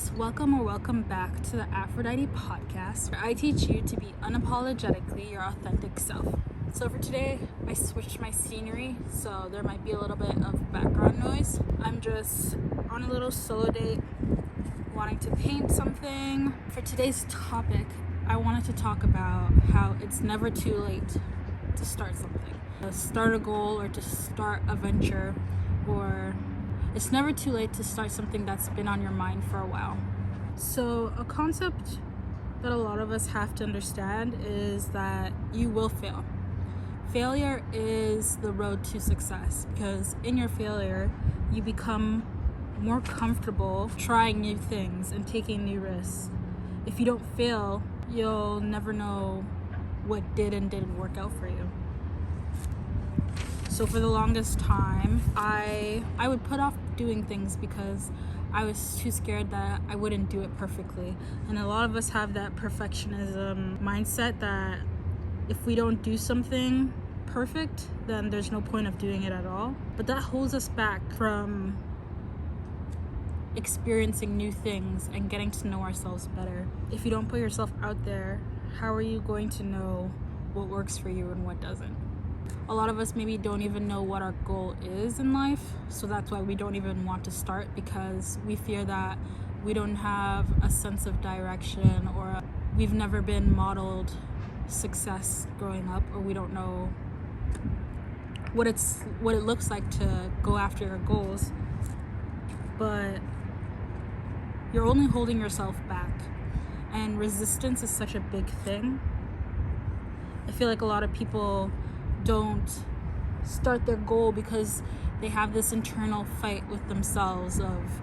guys, welcome back to the Aphrodite podcast, where I teach you to be unapologetically your authentic self. So for today, I switched my scenery, so there might be a little bit of background noise. I'm just on a little solo date, wanting to paint something. For today's topic, I wanted to talk about how it's never too late to start something, to start a goal or to start a venture, or it's never too late to start something that's been on your mind for a while. So a concept that a lot of us have to understand is that you will fail. Failure is the road to success, because in your failure, you become more comfortable trying new things and taking new risks. If you don't fail, you'll never know what did and didn't work out for you. So for the longest time, I would put off doing things because I was too scared that I wouldn't do it perfectly. And a lot of us have that perfectionism mindset that if we don't do something perfect, then there's no point of doing it at all. But that holds us back from experiencing new things and getting to know ourselves better. If you don't put yourself out there, how are you going to know what works for you and what doesn't? A lot of us maybe don't even know what our goal is in life, so that's why we don't even want to start, because we fear that we don't have a sense of direction, or we've never been modeled success growing up, or we don't know what it looks like to go after your goals. But you're only holding yourself back, and resistance is such a big thing. I feel like a lot of people don't start their goal because they have this internal fight with themselves of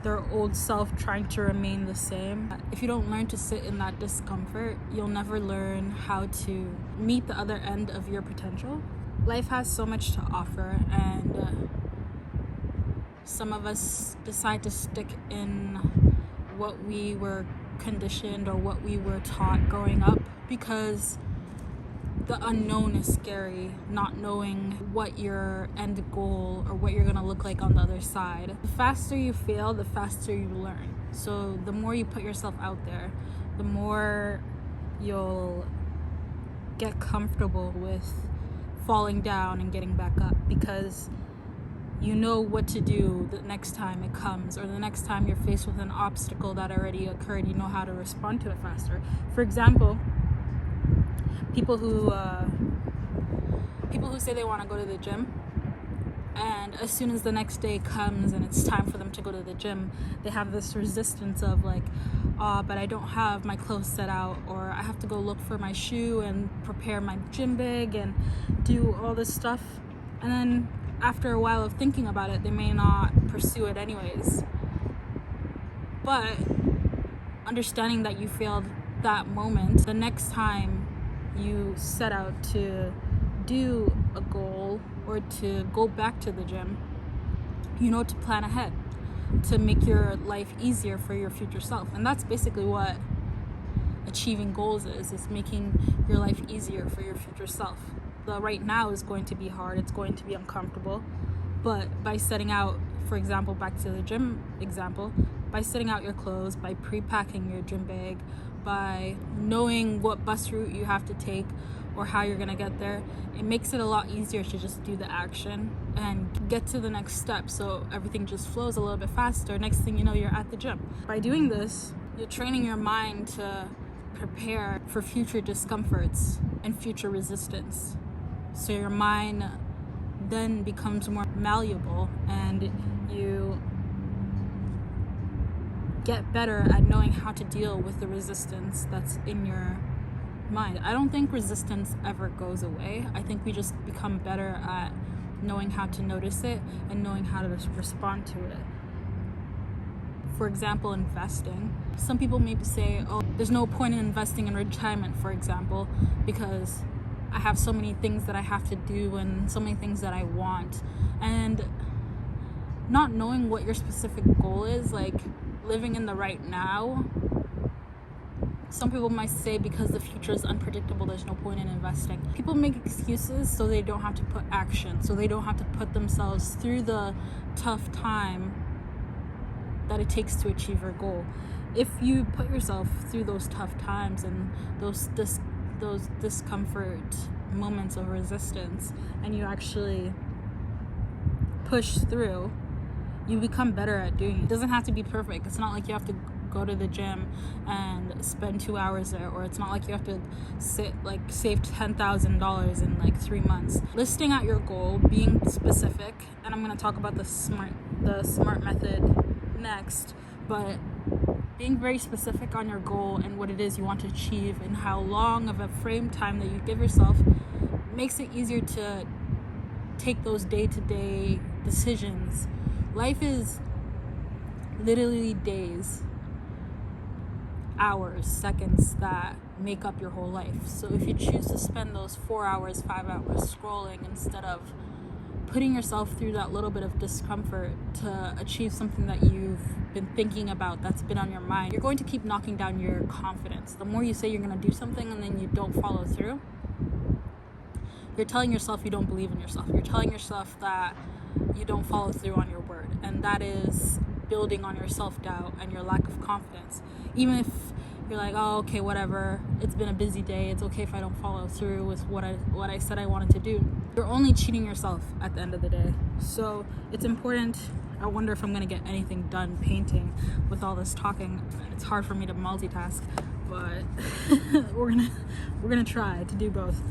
their old self trying to remain the same. If you don't learn to sit in that discomfort, you'll never learn how to meet the other end of your potential. Life has so much to offer, and some of us decide to stick in what we were conditioned or what we were taught growing up, because the unknown is scary, not knowing what your end goal or what you're gonna look like on the other side. The faster you fail, the faster you learn. So the more you put yourself out there, the more you'll get comfortable with falling down and getting back up, because you know what to do the next time it comes, or the next time you're faced with an obstacle that already occurred, you know how to respond to it faster. For example, people who say they want to go to the gym, and as soon as the next day comes and it's time for them to go to the gym, they have this resistance of like, but I don't have my clothes set out, or I have to go look for my shoe and prepare my gym bag and do all this stuff. And then after a while of thinking about it, they may not pursue it anyways. But understanding that you failed that moment, the next time you set out to do a goal or to go back to the gym, you know to plan ahead, to make your life easier for your future self. And that's basically what achieving goals is making your life easier for your future self. The right now is going to be hard, it's going to be uncomfortable, but by setting out, for example, back to the gym example, by setting out your clothes, by pre-packing your gym bag, by knowing what bus route you have to take or how you're gonna get there, it makes it a lot easier to just do the action and get to the next step, so everything just flows a little bit faster. Next thing you know, you're at the gym. By doing this, you're training your mind to prepare for future discomforts and future resistance. So your mind then becomes more malleable, and you get better at knowing how to deal with the resistance that's in your mind. I don't think resistance ever goes away. I think we just become better at knowing how to notice it and knowing how to respond to it. For example, investing. Some people maybe say, oh, there's no point in investing in retirement, for example, because I have so many things that I have to do and so many things that I want. And not knowing what your specific goal is, like living in the right now. Some people might say because the future is unpredictable, there's no point in investing. People make excuses so they don't have to put action, so they don't have to put themselves through the tough time that it takes to achieve your goal. If you put yourself through those tough times and those discomfort moments of resistance, and you actually push through, you become better at doing it. It doesn't have to be perfect. It's not like you have to go to the gym and spend 2 hours there, or it's not like you have to save $10,000 in like 3 months. Listing out your goal, being specific, and I'm going to talk about the SMART method next, but being very specific on your goal and what it is you want to achieve and how long of a frame time that you give yourself makes it easier to take those day-to-day decisions. Life is literally days, hours, seconds that make up your whole life. So if you choose to spend those 4 hours, 5 hours scrolling instead of putting yourself through that little bit of discomfort to achieve something that you've been thinking about, that's been on your mind, you're going to keep knocking down your confidence. The more you say you're going to do something and then you don't follow through, you're telling yourself you don't believe in yourself. You're telling yourself that you don't follow through on your word, and that is building on your self-doubt and your lack of confidence. Even if you're like, oh, okay, whatever, it's been a busy day, it's okay if I don't follow through with what I said I wanted to do, you're only cheating yourself at the end of the day. So it's important. I wonder if I'm gonna get anything done painting with all this talking. It's hard for me to multitask, but we're gonna try to do both.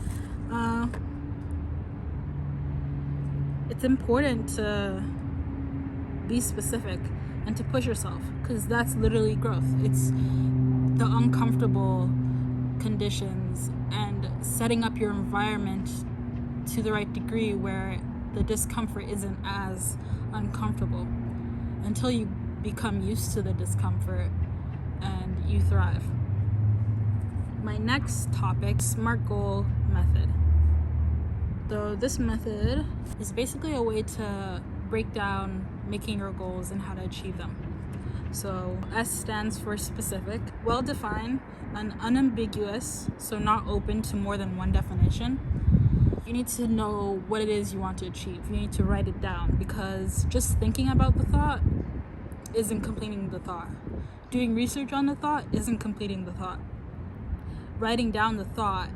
It's important to be specific and to push yourself, because that's literally growth. It's the uncomfortable conditions and setting up your environment to the right degree where the discomfort isn't as uncomfortable until you become used to the discomfort and you thrive. My next topic, SMART goal method. So this method is basically a way to break down making your goals and how to achieve them. So S stands for specific, well-defined, and unambiguous, so not open to more than one definition. You need to know what it is you want to achieve. You need to write it down, because just thinking about the thought isn't completing the thought. Doing research on the thought isn't completing the thought. Writing down the thought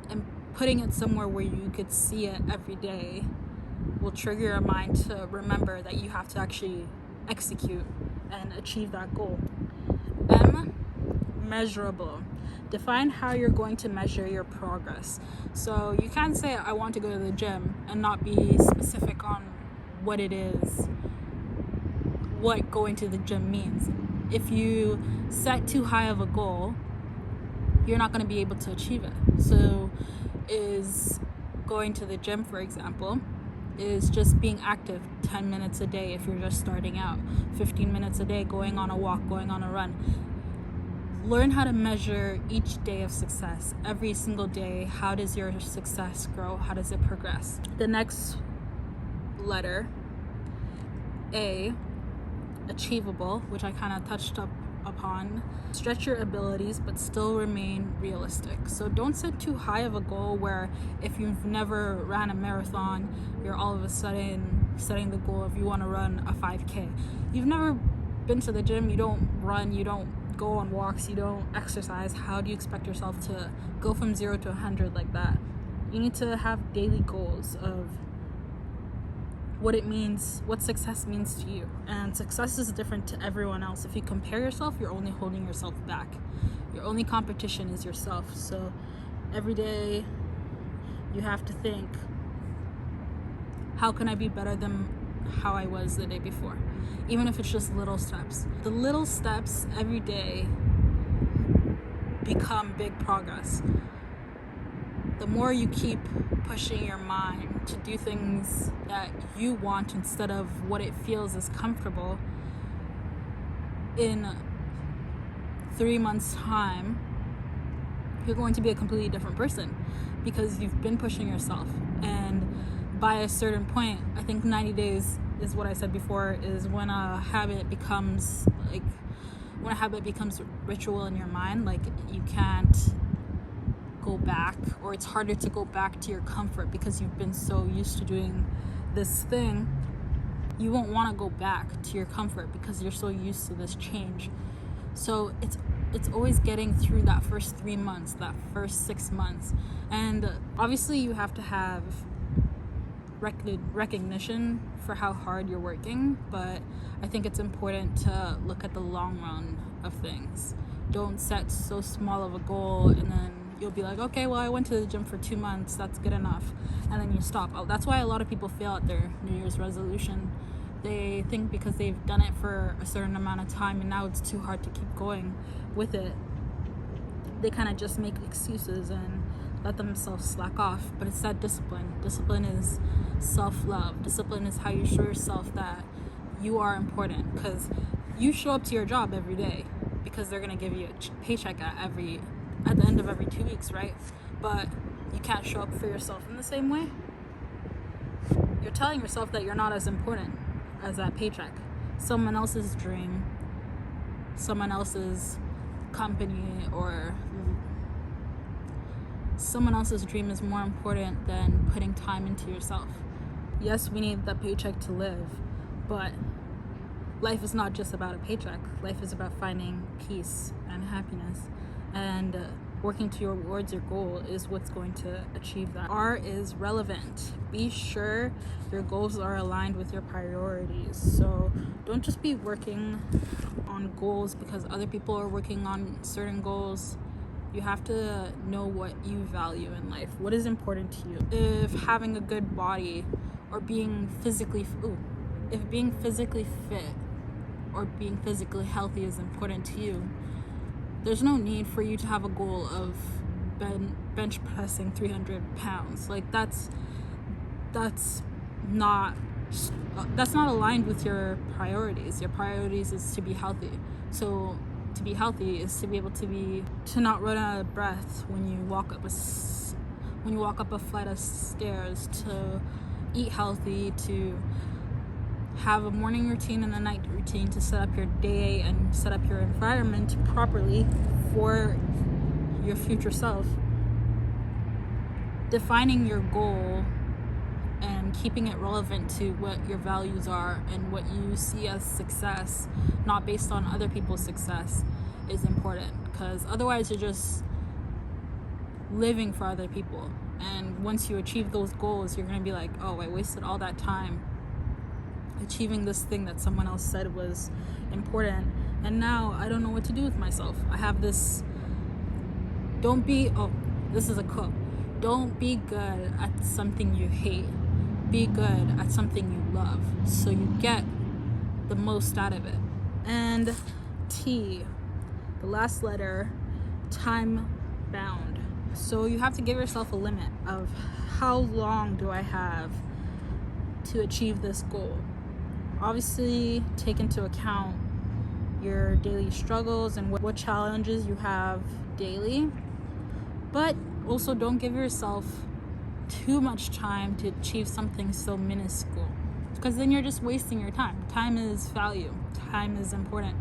and putting it somewhere where you could see it every day will trigger your mind to remember that you have to actually execute and achieve that goal. M, measurable. Define how you're going to measure your progress. So you can't say I want to go to the gym and not be specific on what it is, what going to the gym means. If you set too high of a goal, you're not going to be able to achieve it. So is going to the gym, for example, is just being active 10 minutes a day if you're just starting out, 15 minutes a day, going on a walk, going on a run. Learn how to measure each day of success. Every single day, how does your success grow? How does it progress? The next letter, A, achievable, which I kind of touched upon. Stretch your abilities but still remain realistic. So don't set too high of a goal where if you've never ran a marathon, you're all of a sudden setting the goal of you want to run a 5K. You've never been to the gym, you don't run, you don't go on walks, you don't exercise. How do you expect yourself to go from 0 to 100 like that? You need to have daily goals of what it means, what success means to you. And success is different to everyone else. If you compare yourself, you're only holding yourself back. Your only competition is yourself. So every day you have to think, how can I be better than how I was the day before? Even if it's just little steps. The little steps every day become big progress. The more you keep pushing your mind to do things that you want instead of what it feels is comfortable, in 3 months' time, you're going to be a completely different person because you've been pushing yourself. And by a certain point, I think 90 days is what I said before, is when a habit becomes ritual in your mind. Like, you can't go back, or it's harder to go back to your comfort because you've been so used to doing this thing. you won't want to go back to your comfort because you're so used to this change. So it's always getting through that first 3 months, that first 6 months. And obviously you have to have recognition for how hard you're working, but I think it's important to look at the long run of things. Don't set so small of a goal and then you'll be like, okay, well, I went to the gym for 2 months, that's good enough, and then you stop. That's why a lot of people fail at their New Year's resolution. They think because they've done it for a certain amount of time and now it's too hard to keep going with it, they kind of just make excuses and let themselves slack off. But it's that discipline is self-love. Discipline is how you show yourself that you are important, because you show up to your job every day because they're going to give you a paycheck at the end of every 2 weeks, right? But you can't show up for yourself in the same way. You're telling yourself that you're not as important as that paycheck. Someone else's dream, someone else's company, or someone else's dream is more important than putting time into yourself. Yes, we need the paycheck to live, but life is not just about a paycheck. Life is about finding peace and happiness, and working towards your goal is what's going to achieve that. R is relevant. Be sure your goals are aligned with your priorities. So don't just be working on goals because other people are working on certain goals. You have to know what you value in life. What is important to you? If having a good body or being physically fit or being physically healthy is important to you, there's no need for you to have a goal of bench pressing 300 pounds. Like that's not aligned with your priorities. Your priorities is to be healthy. So to be healthy is to be able to not run out of breath when you walk up a flight of stairs, to eat healthy, to have a morning routine and a night routine, to set up your day and set up your environment properly for your future self. Defining your goal and keeping it relevant to what your values are and what you see as success, not based on other people's success, is important, because otherwise you're just living for other people. And once you achieve those goals, you're going to be like, oh, I wasted all that time achieving this thing that someone else said was important, and now I don't know what to do with myself. I have this, this is a quote: don't be good at something you hate, be good at something you love, so you get the most out of it. And T, the last letter, time bound. So you have to give yourself a limit of how long do I have to achieve this goal. Obviously, take into account your daily struggles and what challenges you have daily, but also don't give yourself too much time to achieve something so minuscule, because then you're just wasting your time. Time is value. Time is important.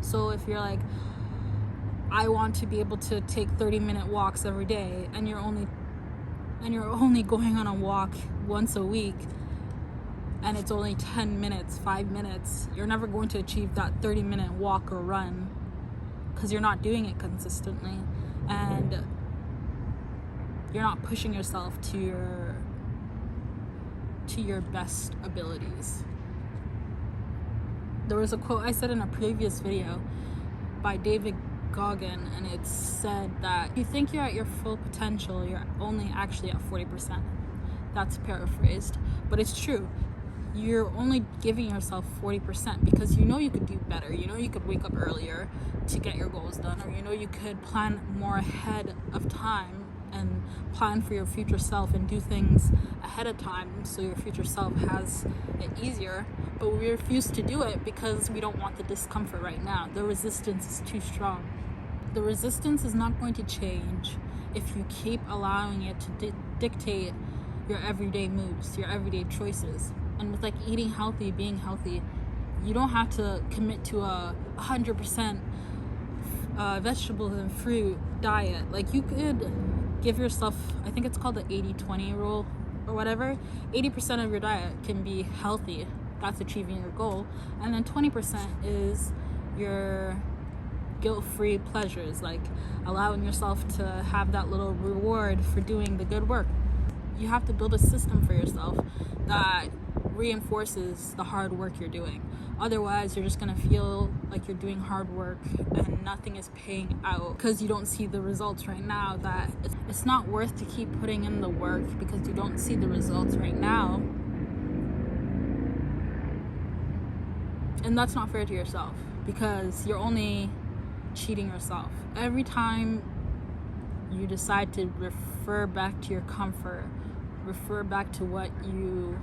So if you're like, I want to be able to take 30-minute walks every day, and you're only going on a walk once a week, and it's only 10 minutes, 5 minutes, you're never going to achieve that 30-minute walk or run because you're not doing it consistently, and you're not pushing yourself to your best abilities. There was a quote I said in a previous video by David Goggin, and it said that if you think you're at your full potential, you're only actually at 40%. That's paraphrased, but it's true. You're only giving yourself 40% because you know you could do better. You know you could wake up earlier to get your goals done, or you know you could plan more ahead of time and plan for your future self and do things ahead of time so your future self has it easier. But we refuse to do it because we don't want the discomfort right now. The resistance is too strong. The resistance is not going to change if you keep allowing it to dictate your everyday moves, your everyday choices. And with like eating healthy, being healthy, you don't have to commit to a 100% vegetables and fruit diet. Like you could give yourself, I think it's called the 80-20 rule or whatever. 80% of your diet can be healthy. That's achieving your goal. And then 20% is your guilt-free pleasures, like allowing yourself to have that little reward for doing the good work. You have to build a system for yourself that reinforces the hard work you're doing. Otherwise, you're just going to feel like you're doing hard work and nothing is paying out because you don't see the results right now. That it's not worth to keep putting in the work because you don't see the results right now. And that's not fair to yourself, because you're only cheating yourself. Every time you decide to refer back to your comfort, refer back to what you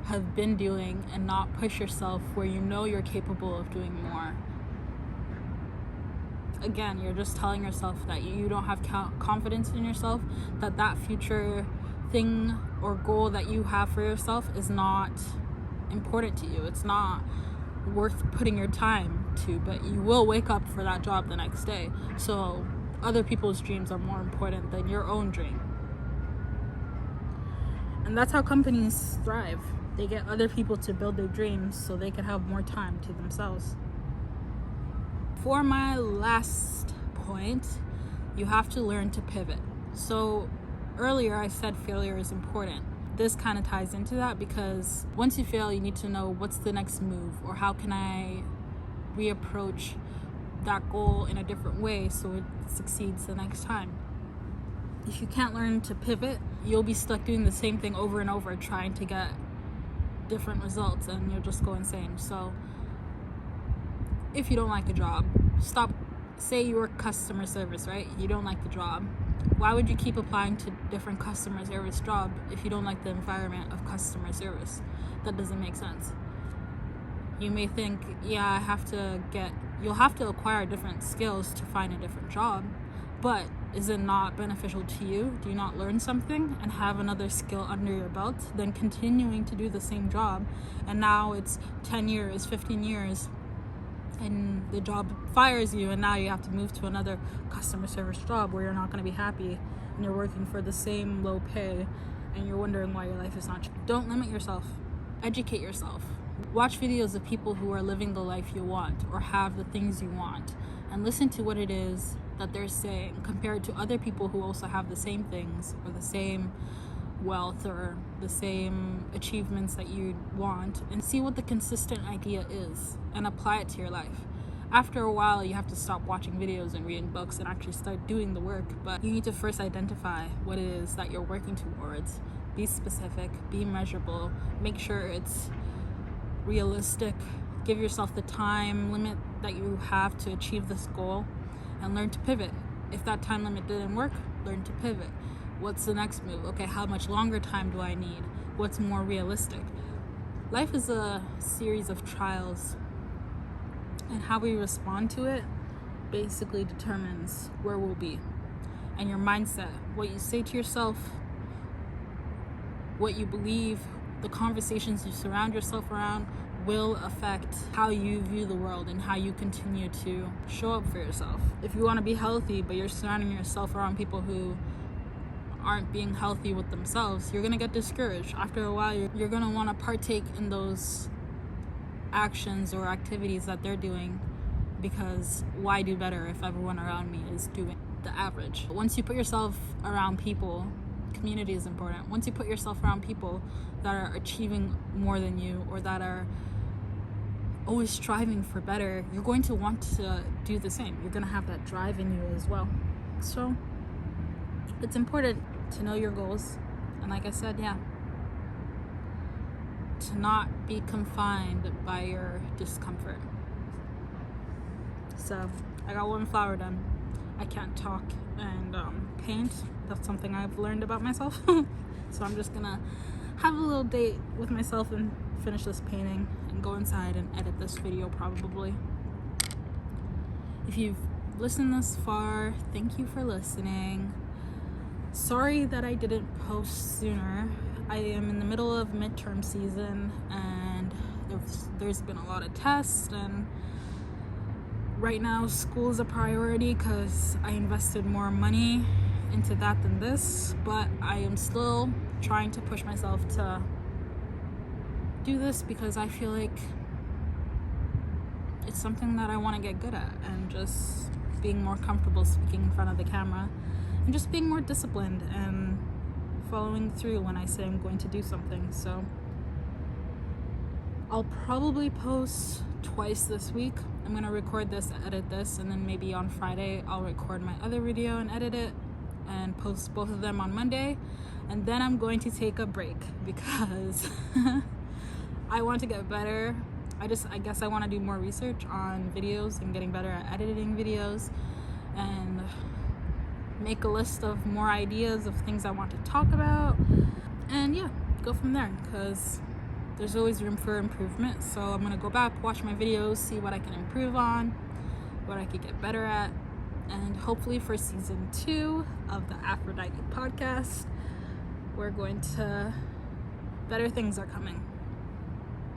have been doing and not push yourself where you know you're capable of doing more, again, you're just telling yourself that you don't have confidence in yourself, that future thing or goal that you have for yourself is not important to you. It's not worth putting your time to, but you will wake up for that job the next day. So other people's dreams are more important than your own dream. And that's how companies thrive. They get other people to build their dreams so they can have more time to themselves. For my last point, you have to learn to pivot. So earlier I said failure is important. This kind of ties into that, because once you fail, you need to know what's the next move, or how can I reapproach that goal in a different way so it succeeds the next time. If you can't learn to pivot, you'll be stuck doing the same thing over and over, trying to get different results, and you'll just go insane. So if you don't like a job, stop. Say you work customer service, right? You don't like the job. Why would you keep applying to different customer service job if you don't like the environment of customer service? That doesn't make sense. You may think, yeah, you'll have to acquire different skills to find a different job, but is it not beneficial to you? Do you not learn something and have another skill under your belt than continuing to do the same job? And now it's 10 years, 15 years, and the job fires you, and now you have to move to another customer service job where you're not going to be happy, and you're working for the same low pay, and you're wondering why your life is not. Don't limit yourself. Educate yourself. Watch videos of people who are living the life you want or have the things you want, and listen to what it is that they're saying compared to other people who also have the same things or the same wealth or the same achievements that you want, and see what the consistent idea is and apply it to your life. After a while, you have to stop watching videos and reading books and actually start doing the work, but you need to first identify what it is that you're working towards. Be specific, be measurable, make sure it's realistic, give yourself the time limit that you have to achieve this goal, and learn to pivot. If that time limit didn't work, learn to pivot. What's the next move? Okay, how much longer time do I need? What's more realistic? Life is a series of trials, and how we respond to it basically determines where we'll be. And your mindset, what you say to yourself, what you believe, the conversations you surround yourself around will affect how you view the world and how you continue to show up for yourself. If you want to be healthy, but you're surrounding yourself around people who aren't being healthy with themselves, you're going to get discouraged. After a while, you're going to want to partake in those actions or activities that they're doing, because why do better if everyone around me is doing the average? Once you put yourself around people, community is important. Once you put yourself around people that are achieving more than you or that are always striving for better, you're going to want to do the same. You're going to have that drive in you as well. So it's important to know your goals, and like I said, to not be confined by your discomfort. So I got one flower done. I can't talk and paint. That's something I've learned about myself. So I'm just gonna have a little date with myself and finish this painting and go inside and edit this video probably. If you've listened this far, thank you for listening. Sorry that I didn't post sooner. I am in the middle of midterm season, and there's been a lot of tests, and right now school is a priority because I invested more money into that than this, but I am still trying to push myself to do this because I feel like it's something that I want to get good at, and just being more comfortable speaking in front of the camera, and just being more disciplined and following through when I say I'm going to do something. So I'll probably post twice this week. I'm gonna record this, edit this, and then maybe on Friday I'll record my other video and edit it and post both of them on Monday. And then I'm going to take a break because I want to get better. I guess I want to do more research on videos and getting better at editing videos, and make a list of more ideas of things I want to talk about, and yeah, go from there, because there's always room for improvement. So I'm gonna go back, watch my videos, see what I can improve on, what I could get better at, and hopefully for season 2 of the Aphrodite podcast, we're going to, better things are coming.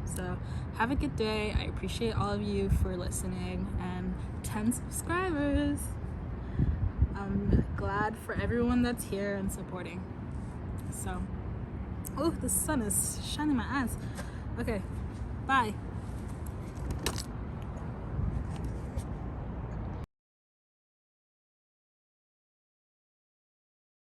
So have a good day. I appreciate all of you for listening, and 10 subscribers. I'm glad for everyone that's here and supporting. So, oh, the sun is shining my eyes. Okay, bye.